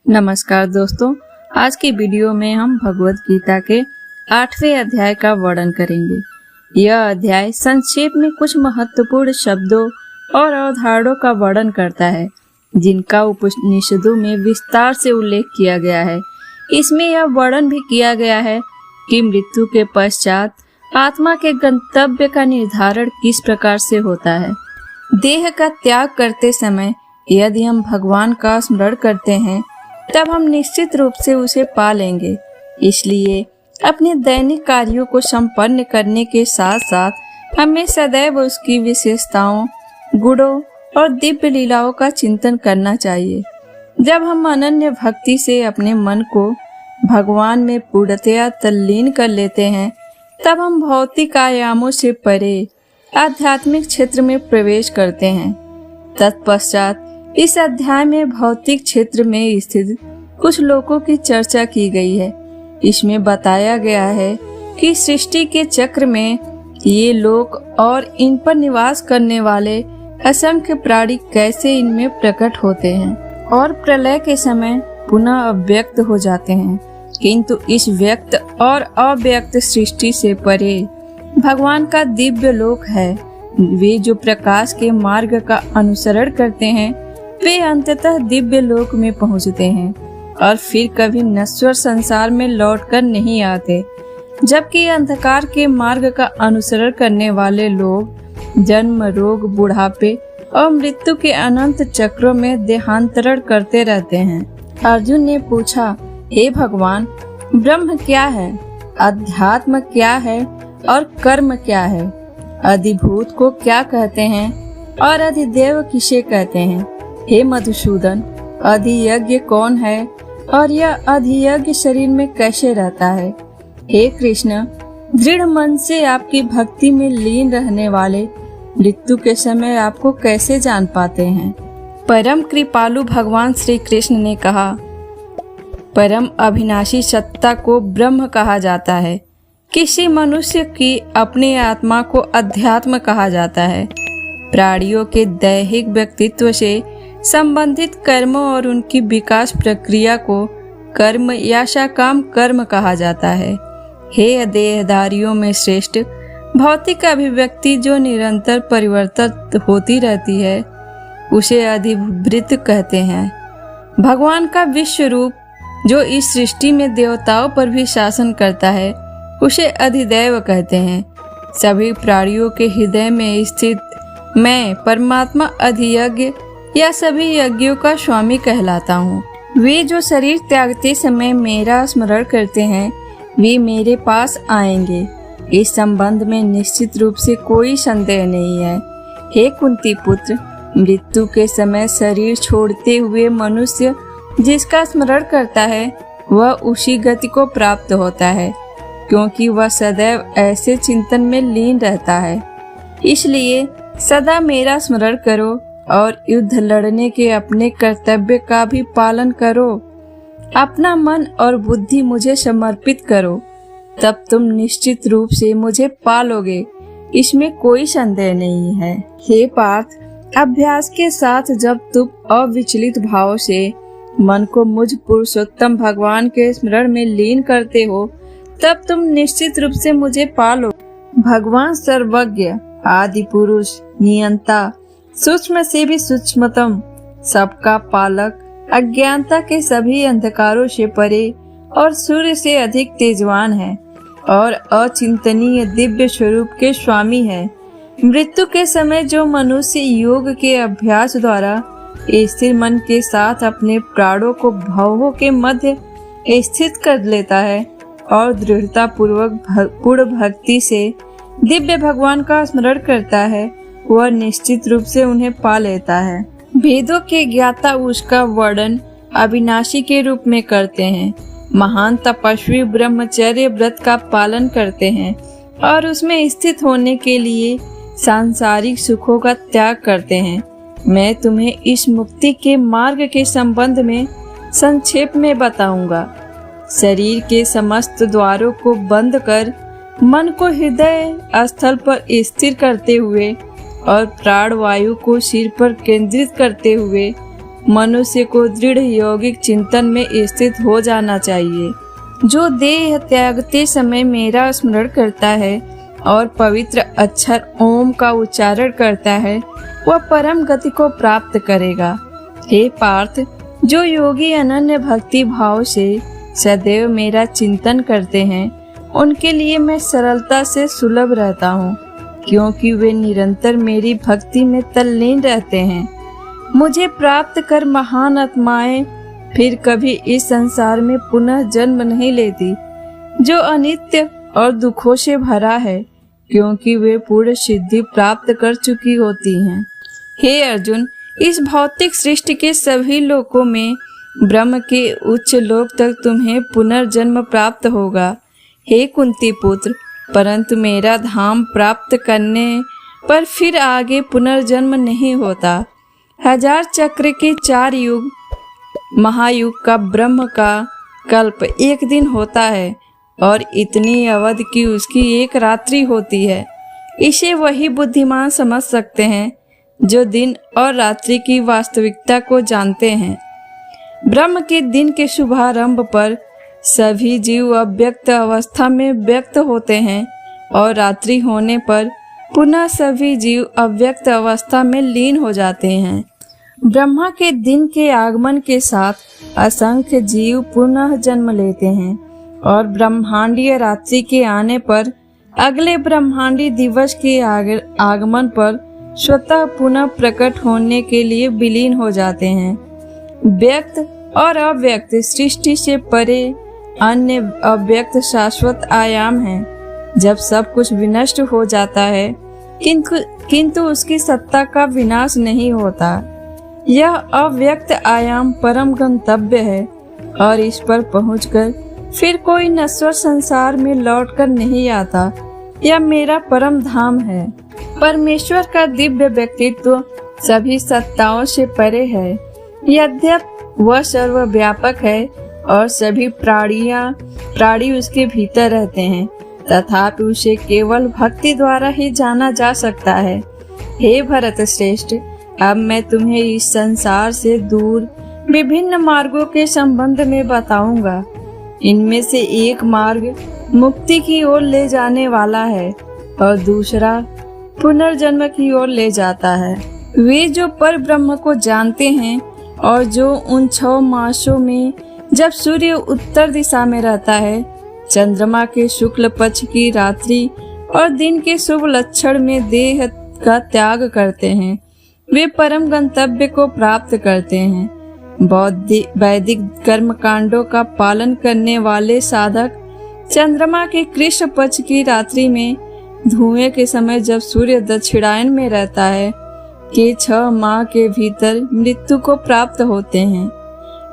नमस्कार दोस्तों, आज की वीडियो में हम भगवत गीता के 8वें अध्याय का वर्णन करेंगे। यह अध्याय संक्षेप में कुछ महत्वपूर्ण शब्दों और अवधारणाओं का वर्णन करता है, जिनका उपनिषदों में विस्तार से उल्लेख किया गया है। इसमें यह वर्णन भी किया गया है कि मृत्यु के पश्चात आत्मा के गंतव्य का निर्धारण किस प्रकार से होता है। देह का त्याग करते समय यदि हम भगवान का स्मरण करते हैं तब हम निश्चित रूप से उसे पा लेंगे। इसलिए अपने दैनिक कार्यों को संपन्न करने के साथ साथ हमें सदैव उसकी विशेषताओं, गुणों और दिव्य लीलाओं का चिंतन करना चाहिए। जब हम अनन्य भक्ति से अपने मन को भगवान में पूर्णतया तल्लीन कर लेते हैं, तब हम भौतिक आयामों से परे आध्यात्मिक क्षेत्र में प्रवेश करते हैं। तत्पश्चात इस अध्याय में भौतिक क्षेत्र में स्थित कुछ लोगों की चर्चा की गई है। इसमें बताया गया है कि सृष्टि के चक्र में ये लोग और इन पर निवास करने वाले असंख्य प्राणी कैसे इनमें प्रकट होते हैं और प्रलय के समय पुनः अव्यक्त हो जाते हैं। किंतु इस व्यक्त और अव्यक्त सृष्टि से परे भगवान का दिव्य लोक है। वे जो प्रकाश के मार्ग का अनुसरण करते हैं वे अंततः दिव्य लोक में पहुंचते हैं और फिर कभी नश्वर संसार में लौटकर नहीं आते, जबकि अंधकार के मार्ग का अनुसरण करने वाले लोग जन्म, रोग, बुढ़ापे और मृत्यु के अनंत चक्रों में देहांतरण करते रहते हैं। अर्जुन ने पूछा, हे भगवान, ब्रह्म क्या है, अध्यात्म क्या है और कर्म क्या है? अधिभूत को क्या कहते हैं और अधिदेव किसे कहते हैं? हे मधुसूदन, अधियज्ञ कौन है और यह अधियज्ञ शरीर में कैसे रहता है? हे कृष्ण, दृढ़ मन से आपकी भक्ति में लीन रहने वाले मृत्यु के समय आपको कैसे जान पाते हैं? परम कृपालु भगवान श्री कृष्ण ने कहा, परम अविनाशी सत्ता को ब्रह्म कहा जाता है। किसी मनुष्य की अपनी आत्मा को अध्यात्म कहा जाता है। प्राणियों के दैहिक व्यक्तित्व से संबंधित कर्मों और उनकी विकास प्रक्रिया को कर्म या सकाम कर्म कहा जाता है। हे देहधारियों में श्रेष्ठ, भौतिक अभिव्यक्ति जो निरंतर परिवर्तित होती रहती है उसे अधिवृत्त कहते हैं। भगवान का विश्व रूप जो इस सृष्टि में देवताओं पर भी शासन करता है उसे अधिदैव कहते हैं। सभी प्राणियों के हृदय में स्थित मैं परमात्मा अधियज्ञ या सभी यज्ञों का स्वामी कहलाता हूँ। वे जो शरीर त्यागते समय मेरा स्मरण करते हैं वे मेरे पास आएंगे। इस संबंध में निश्चित रूप से कोई संदेह नहीं है। हे कुंती पुत्र, मृत्यु के समय शरीर छोड़ते हुए मनुष्य जिसका स्मरण करता है वह उसी गति को प्राप्त होता है, क्योंकि वह सदैव ऐसे चिंतन में लीन रहता है। इसलिए सदा मेरा स्मरण करो और युद्ध लड़ने के अपने कर्तव्य का भी पालन करो। अपना मन और बुद्धि मुझे समर्पित करो, तब तुम निश्चित रूप से मुझे पालोगे, इसमें कोई संदेह नहीं है। हे पार्थ, अभ्यास के साथ जब तुम अविचलित भाव से मन को मुझ पुरुषोत्तम भगवान के स्मरण में लीन करते हो तब तुम निश्चित रूप से मुझे पालो। भगवान सर्वज्ञ, आदि पुरुष, नियंता, सूक्ष्म से भी सूक्ष्मतम, सबका पालक, अज्ञानता के सभी अंधकारों से परे और सूर्य से अधिक तेजवान है और अचिंतनीय दिव्य स्वरूप के स्वामी है। मृत्यु के समय जो मनुष्य योग के अभ्यास द्वारा स्थिर मन के साथ अपने प्राणों को भवों के मध्य स्थित कर लेता है और दृढ़ता पूर्वक पूर्ण भक्ति से दिव्य भगवान का स्मरण करता है, वह निश्चित रूप से उन्हें पा लेता है। वेदों के ज्ञाता उसका वर्णन अविनाशी के रूप में करते हैं। महान तपस्वी ब्रह्मचर्य व्रत का पालन करते हैं और उसमें स्थित होने के लिए सांसारिक सुखों का त्याग करते हैं। मैं तुम्हें इस मुक्ति के मार्ग के संबंध में संक्षेप में बताऊंगा। शरीर के समस्त द्वारों को बंद कर मन को हृदय स्थल पर स्थिर करते हुए और प्राण वायु को सिर पर केंद्रित करते हुए मनुष्य को दृढ़ यौगिक चिंतन में स्थित हो जाना चाहिए। जो देह त्यागते समय मेरा स्मरण करता है और पवित्र अक्षर ओम का उच्चारण करता है, वह परम गति को प्राप्त करेगा। हे पार्थ, जो योगी अनन्य भक्ति भाव से सदैव मेरा चिंतन करते हैं, उनके लिए मैं सरलता से सुलभ रहता हूँ, क्योंकि वे निरंतर मेरी भक्ति में तल्लीन रहते हैं। मुझे प्राप्त कर महान आत्माएं फिर कभी इस संसार में पुनः जन्म नहीं लेती, जो अनित्य और दुखों से भरा है, क्योंकि वे पूर्ण सिद्धि प्राप्त कर चुकी होती हैं। हे अर्जुन, इस भौतिक सृष्टि के सभी लोकों में ब्रह्म के उच्च लोक तक तुम्हें पुनर्जन्म प्राप्त होगा। हे कुंती पुत्र, परंतु मेरा धाम प्राप्त करने पर फिर आगे पुनर्जन्म नहीं होता। 1000 चक्र के 4 युग महायुग का ब्रह्म का कल्प एक दिन होता है और इतनी अवधि की उसकी एक रात्रि होती है। इसे वही बुद्धिमान समझ सकते हैं जो दिन और रात्रि की वास्तविकता को जानते हैं। ब्रह्म के दिन के शुभारंभ पर सभी जीव अव्यक्त अवस्था में व्यक्त होते हैं और रात्रि होने पर पुनः सभी जीव अव्यक्त अवस्था में लीन हो जाते हैं। ब्रह्मा के दिन के आगमन के साथ असंख्य जीव पुनः जन्म लेते हैं और ब्रह्मांडीय रात्रि के आने पर अगले ब्रह्मांडी दिवस के आगमन पर स्वतः पुनः प्रकट होने के लिए विलीन हो जाते हैं। व्यक्त और अव्यक्त सृष्टि से परे अन्य अव्यक्त शाश्वत आयाम हैं। जब सब कुछ विनष्ट हो जाता है किंतु उसकी सत्ता का विनाश नहीं होता। यह अव्यक्त आयाम परम गंतव्य है और इस पर पहुंचकर फिर कोई नश्वर संसार में लौटकर नहीं आता। यह मेरा परम धाम है। परमेश्वर का दिव्य व्यक्तित्व सभी सत्ताओं से परे है। यद्यप वह सर्वव्यापक है और सभी प्राणी उसके भीतर रहते हैं, तथापि उसे केवल भक्ति द्वारा ही जाना जा सकता है। हे भरत श्रेष्ठ, अब मैं तुम्हें इस संसार से दूर विभिन्न मार्गों के संबंध में बताऊंगा। इनमें से एक मार्ग मुक्ति की ओर ले जाने वाला है और दूसरा पुनर्जन्म की ओर ले जाता है। वे जो पर ब्रह्म को जानते हैं और जो उन 6 मासों में जब सूर्य उत्तर दिशा में रहता है, चंद्रमा के शुक्ल पक्ष की रात्रि और दिन के शुभ लक्षण में देह का त्याग करते हैं, वे परम गंतव्य को प्राप्त करते हैं। वैदिक कर्म कांडों का पालन करने वाले साधक चंद्रमा के कृष्ण पक्ष की रात्रि में धुएं के समय जब सूर्य दक्षिणायन में रहता है के 6 माह के भीतर मृत्यु को प्राप्त होते हैं।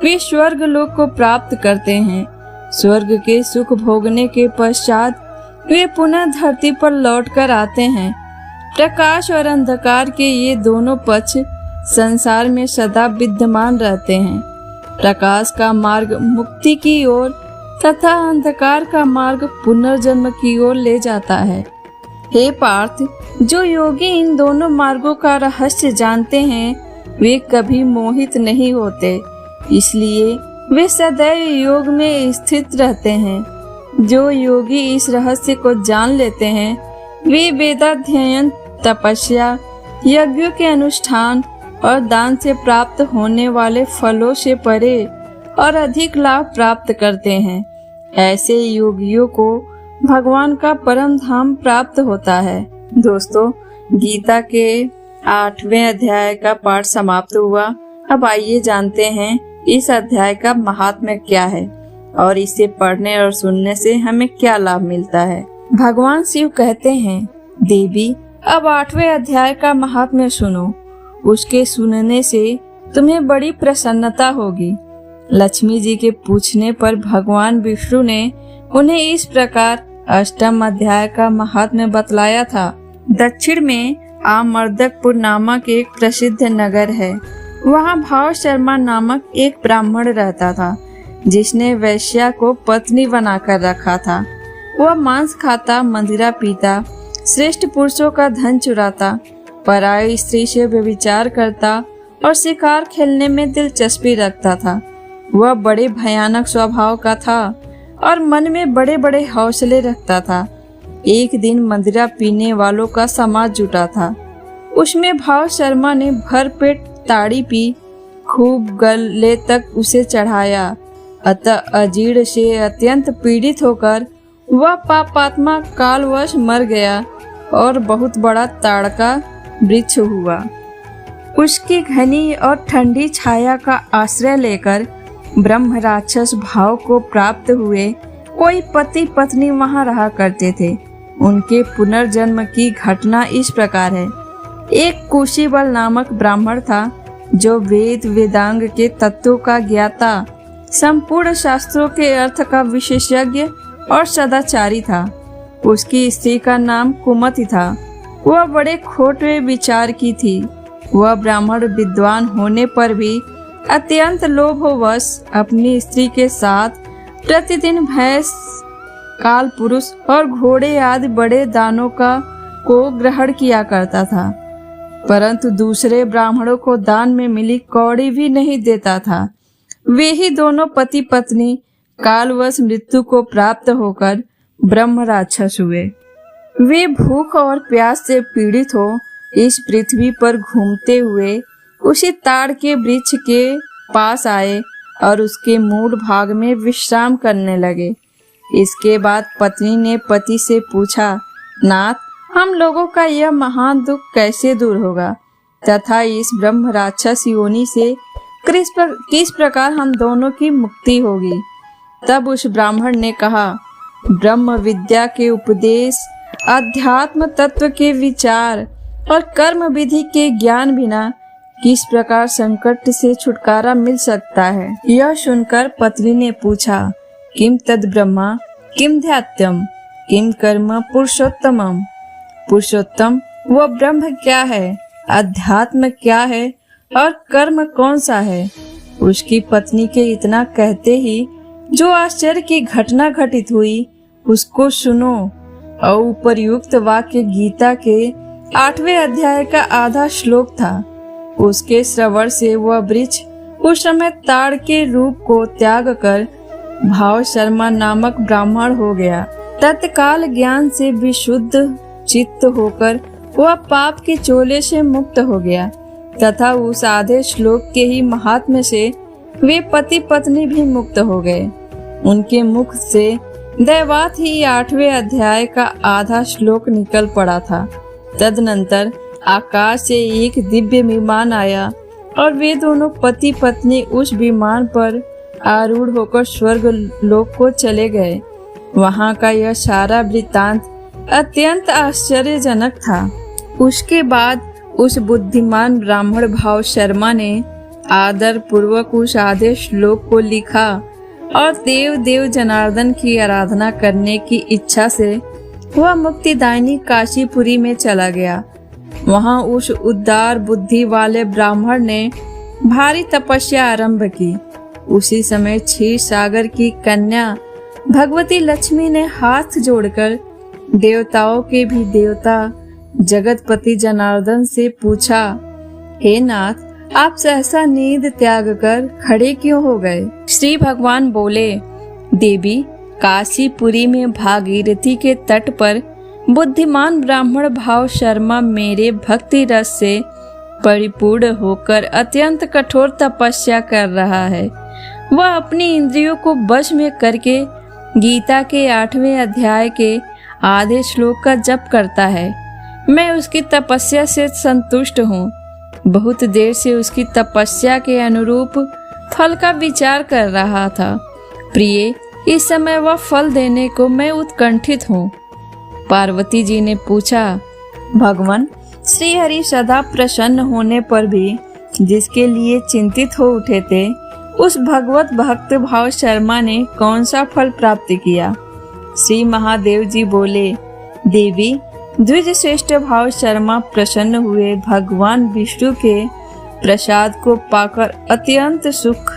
वे स्वर्ग लोक को प्राप्त करते हैं। स्वर्ग के सुख भोगने के पश्चात वे पुनः धरती पर लौटकर आते हैं। प्रकाश और अंधकार के ये दोनों पक्ष संसार में सदा विद्यमान रहते हैं। प्रकाश का मार्ग मुक्ति की ओर तथा अंधकार का मार्ग पुनर्जन्म की ओर ले जाता है। हे पार्थ, जो योगी इन दोनों मार्गों का रहस्य जानते हैं, वे कभी मोहित नहीं होते, इसलिए वे सदैव योग में स्थित रहते हैं। जो योगी इस रहस्य को जान लेते हैं, वे वेदाध्ययन, तपस्या, यज्ञों के अनुष्ठान और दान से प्राप्त होने वाले फलों से परे और अधिक लाभ प्राप्त करते हैं। ऐसे योगियों को भगवान का परम धाम प्राप्त होता है। दोस्तों, गीता के 8वें अध्याय का पाठ समाप्त हुआ। अब आइए जानते हैं इस अध्याय का महात्म्य क्या है और इसे पढ़ने और सुनने से हमें क्या लाभ मिलता है। भगवान शिव कहते हैं, देवी, अब 8वें अध्याय का महात्म्य सुनो। उसके सुनने से तुम्हें बड़ी प्रसन्नता होगी। लक्ष्मी जी के पूछने पर भगवान विष्णु ने उन्हें इस प्रकार 8वें अध्याय का महात्म्य बतलाया था। दक्षिण में आमर्दकपुर नामक एक प्रसिद्ध नगर है। वहाँ भाव शर्मा नामक एक ब्राह्मण रहता था, जिसने वैश्या को पत्नी बनाकर रखा था। वह मांस खाता, मदिरा पीता, श्रेष्ठ पुरुषों का धन चुराता, पराई स्त्री से व्यभिचार करता और शिकार खेलने में दिलचस्पी रखता था। वह बड़े भयानक स्वभाव का था और मन में बड़े बड़े हौसले रखता था। एक दिन मदिरा पीने वालों का समाज जुटा था। उसमें भाव शर्मा ने भरपेट ताड़ी पी, खूब गले तक उसे चढ़ाया। अतः अजीर्ण से अत्यंत पीड़ित होकर वह पापात्मा कालवश मर गया और बहुत बड़ा ताड़का वृक्ष हुआ। उसकी घनी और ठंडी छाया का आश्रय लेकर ब्रह्म राक्षस भाव को प्राप्त हुए कोई पति पत्नी वहां रहा करते थे। उनके पुनर्जन्म की घटना इस प्रकार है। एक कुशीबल नामक ब्राह्मण था जो वेद वेदांग के तत्वों का ज्ञाता, संपूर्ण शास्त्रों के अर्थ का विशेषज्ञ और सदाचारी था। उसकी स्त्री का नाम कुमति था। वह बड़े खोटे विचार की थी। वह ब्राह्मण विद्वान होने पर भी अत्यंत लोभवश अपनी स्त्री के साथ प्रतिदिन भैंस, काल पुरुष और घोड़े आदि बड़े दानों को ग्रहण किया करता था, परंतु दूसरे ब्राह्मणों को दान में मिली कौड़ी भी नहीं देता था। वे ही दोनों पति पत्नी कालवश मृत्यु को प्राप्त होकर ब्रह्म राक्षस हुए। वे भूख और प्यास से पीड़ित हो इस पृथ्वी पर घूमते हुए उसी ताड़ के वृक्ष के पास आए और उसके मूल भाग में विश्राम करने लगे। इसके बाद पत्नी ने पति से पूछा, नाथ, हम लोगों का यह महान दुख कैसे दूर होगा तथा इस ब्रह्म राक्षस योनि से किस प्रकार हम दोनों की मुक्ति होगी। तब उस ब्राह्मण ने कहा, ब्रह्म विद्या के उपदेश, अध्यात्म तत्व के विचार और कर्म विधि के ज्ञान बिना किस प्रकार संकट से छुटकारा मिल सकता है। यह सुनकर पत्नी ने पूछा, किम तद ब्रह्मा किम ध्यात्यम किम कर्म पुरुषोत्तमम। पुरुषोत्तम वह ब्रह्म क्या है, अध्यात्म क्या है और कर्म कौन सा है। उसकी पत्नी के इतना कहते ही जो आश्चर्य की घटना घटित हुई उसको सुनो। और उपर्युक्त वाक्य गीता के 8वें अध्याय का आधा श्लोक था। उसके श्रवण से वह वृक्ष उस समय ताड़ के रूप को त्याग कर भाव शर्मा नामक ब्राह्मण हो गया। तत्काल ज्ञान से विशुद्ध चित्त होकर वह पाप के चोले से मुक्त हो गया तथा उस आधे श्लोक के ही महात्म्य से वे पति पत्नी भी मुक्त हो गए। उनके मुख से दैवात ही 8वें अध्याय का आधा श्लोक निकल पड़ा था। तदनंतर आकाश से एक दिव्य विमान आया और वे दोनों पति पत्नी उस विमान पर आरूढ़ होकर स्वर्ग लोक को चले गए। वहां का यह सारा वृत्तांत अत्यंत आश्चर्यजनक था। उसके बाद उस बुद्धिमान ब्राह्मण भाव शर्मा ने आदर पूर्वक उस आधे श्लोक को लिखा और देव जनार्दन की आराधना करने की इच्छा से वह मुक्तिदायिनी काशीपुरी में चला गया। वहां उस उदार बुद्धि वाले ब्राह्मण ने भारी तपस्या आरंभ की। उसी समय क्षीर सागर की कन्या भगवती लक्ष्मी ने हाथ जोड़कर देवताओं के भी देवता जगतपति जनार्दन से पूछा, हे नाथ, आप सहसा नींद त्याग कर खड़े क्यों हो गए। श्री भगवान बोले, देवी, काशीपुरी में भागीरथी के तट पर बुद्धिमान ब्राह्मण भाव शर्मा मेरे भक्ति रस से परिपूर्ण होकर अत्यंत कठोर तपस्या कर रहा है। वह अपनी इंद्रियों को वश में करके गीता के 8वें अध्याय के आधे श्लोक का जप करता है। मैं उसकी तपस्या से संतुष्ट हूँ। बहुत देर से उसकी तपस्या के अनुरूप फल का विचार कर रहा था। प्रिय, इस समय वह फल देने को मैं उत्कंठित हूँ। पार्वती जी ने पूछा, भगवान, श्री हरि सदा प्रसन्न होने पर भी जिसके लिए चिंतित हो उठे थे, उस भगवत भक्त भाव शर्मा ने कौन सा फल प्राप्त किया। श्री महादेव जी बोले, देवी, द्विज श्रेष्ठ भाव शर्मा प्रसन्न हुए भगवान विष्णु के प्रसाद को पाकर अत्यंत सुख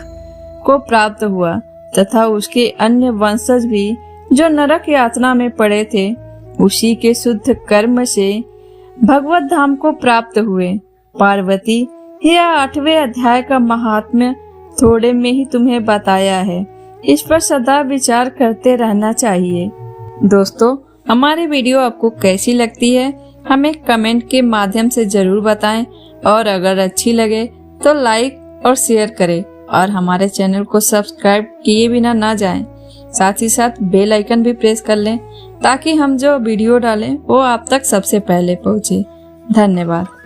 को प्राप्त हुआ तथा उसके अन्य वंशज भी जो नरक यातना में पड़े थे उसी के शुद्ध कर्म से भगवत धाम को प्राप्त हुए। पार्वती, यह 8वें अध्याय का महात्म्य थोड़े में ही तुम्हें बताया है। इस पर सदा विचार करते रहना चाहिए। दोस्तों, हमारी वीडियो आपको कैसी लगती है हमें कमेंट के माध्यम से जरूर बताएं और अगर अच्छी लगे तो लाइक और शेयर करें और हमारे चैनल को सब्सक्राइब किए बिना ना जाएं। साथ ही साथ बेल आइकन भी प्रेस कर लें ताकि हम जो वीडियो डालें वो आप तक सबसे पहले पहुंचे। धन्यवाद।